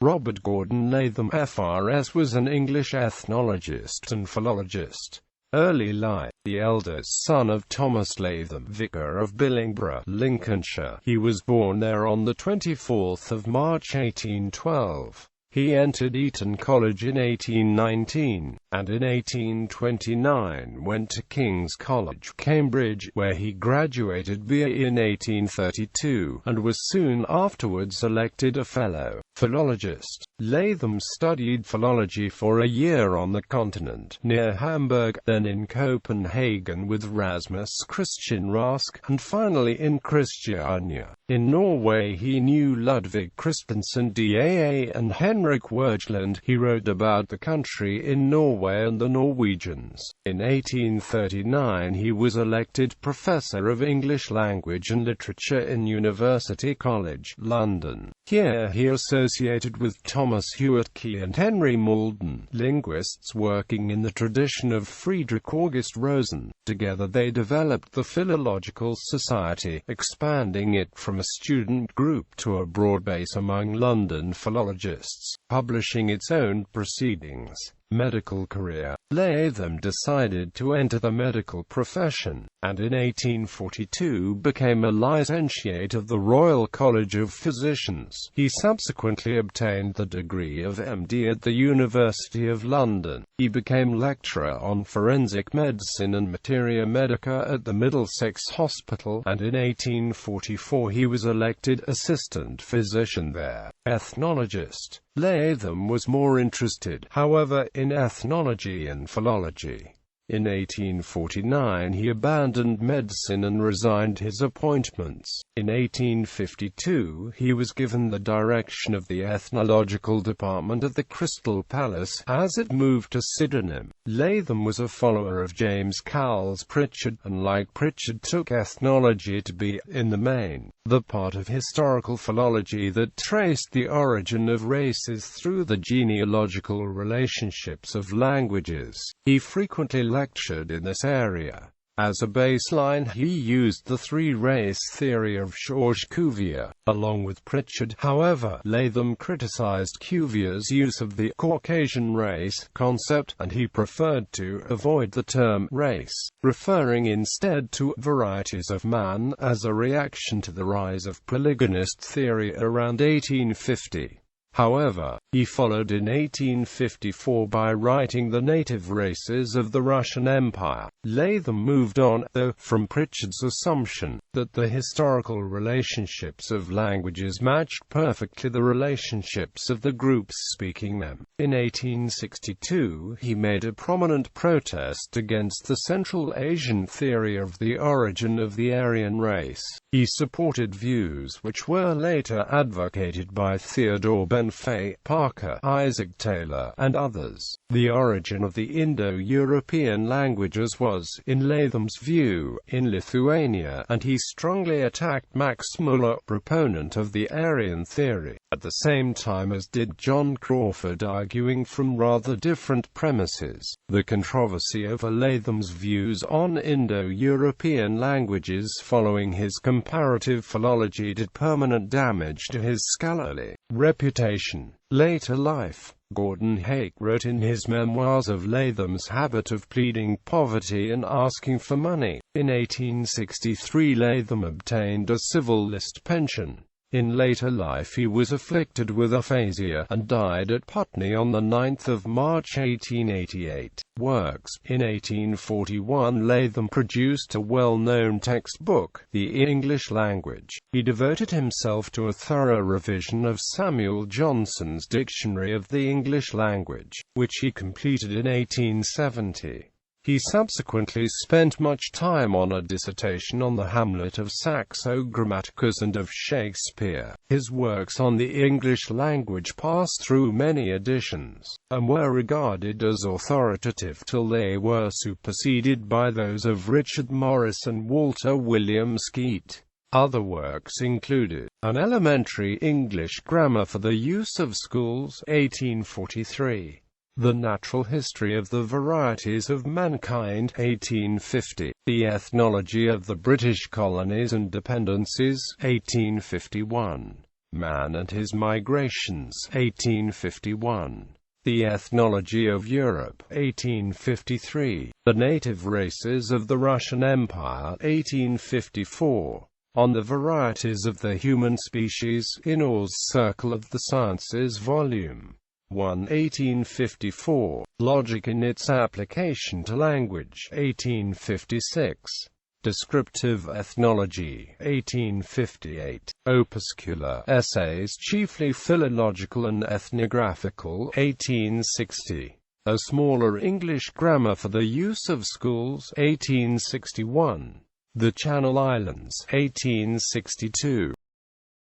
Robert Gordon Latham FRS was an English ethnologist and philologist. Early life: the eldest son of Thomas Latham, vicar of Billingborough, Lincolnshire. He was born there on the 24th of March 1812. He entered Eton College in 1819, and in 1829 went to King's College, Cambridge, where he graduated BA in 1832, and was soon afterwards elected a fellow philologist. Latham studied philology for a year on the continent, near Hamburg, then in Copenhagen with Rasmus Christian Rask, and finally in Christiania. In Norway he knew Ludvig Christensen Daa and Henrik Wergeland. He wrote about the country in Norway and the Norwegians. In 1839 he was elected Professor of English Language and Literature in University College, London. Here he associated with Thomas Hewitt Key and Henry Malden, linguists working in the tradition of Friedrich August Rosen. Together they developed the Philological Society, expanding it from a student group to a broad base among London philologists, publishing its own proceedings. Medical career: Latham decided to enter the medical profession, and in 1842 became a licentiate of the Royal College of Physicians. He subsequently obtained the degree of MD at the University of London. He became lecturer on forensic medicine and materia medica at the Middlesex Hospital, and in 1844 he was elected assistant physician there. Ethnologist: Latham was more interested, however, in ethnology and philology. In 1849 he abandoned medicine and resigned his appointments. In 1852 he was given the direction of the ethnological department at the Crystal Palace, as it moved to Sydenham. Latham was a follower of James Cowles Pritchard, and like Pritchard took ethnology to be, in the main, the part of historical philology that traced the origin of races through the genealogical relationships of languages. He frequently lectured in this area. As a baseline he used the three-race theory of Georges Cuvier, along with Pritchard. However, Latham criticized Cuvier's use of the Caucasian race concept, and he preferred to avoid the term race, referring instead to varieties of man, as a reaction to the rise of polygonist theory around 1850. However, he followed in 1854 by writing The Native Races of the Russian Empire. Latham moved on, though, from Pritchard's assumption that the historical relationships of languages matched perfectly the relationships of the groups speaking them. In 1862, he made a prominent protest against the Central Asian theory of the origin of the Aryan race. He supported views which were later advocated by Theodore Benfey, Parker, Isaac Taylor, and others. The origin of the Indo-European languages was, in Latham's view, in Lithuania, and he strongly attacked Max Muller, proponent of the Aryan theory, at the same time as did John Crawford, arguing from rather different premises. The controversy over Latham's views on Indo-European languages following his comparative philology did permanent damage to his scholarly reputation. Later life: Gordon Hake wrote in his memoirs of Latham's habit of pleading poverty and asking for money. In 1863 Latham obtained a civil list pension. In later life he was afflicted with aphasia, and died at Putney on 9 March 1888. Works: in 1841 Latham produced a well-known textbook, The English Language. He devoted himself to a thorough revision of Samuel Johnson's Dictionary of the English Language, which he completed in 1870. He subsequently spent much time on a dissertation on the Hamlet of Saxo Grammaticus and of Shakespeare. His works on the English language passed through many editions, and were regarded as authoritative till they were superseded by those of Richard Morris and Walter William Skeat. Other works included An Elementary English Grammar for the Use of Schools, 1843. The Natural History of the Varieties of Mankind, 1850. The Ethnology of the British Colonies and Dependencies, 1851. Man and His Migrations, 1851. The Ethnology of Europe, 1853. The Native Races of the Russian Empire, 1854. On the Varieties of the Human Species, in Orr's Circle of the Sciences, Volume 1, 1854. Logic in its Application to Language, 1856. Descriptive Ethnology, 1858. Opuscular Essays, chiefly philological and ethnographical, 1860. A Smaller English Grammar for the Use of Schools, 1861. The Channel Islands, 1862.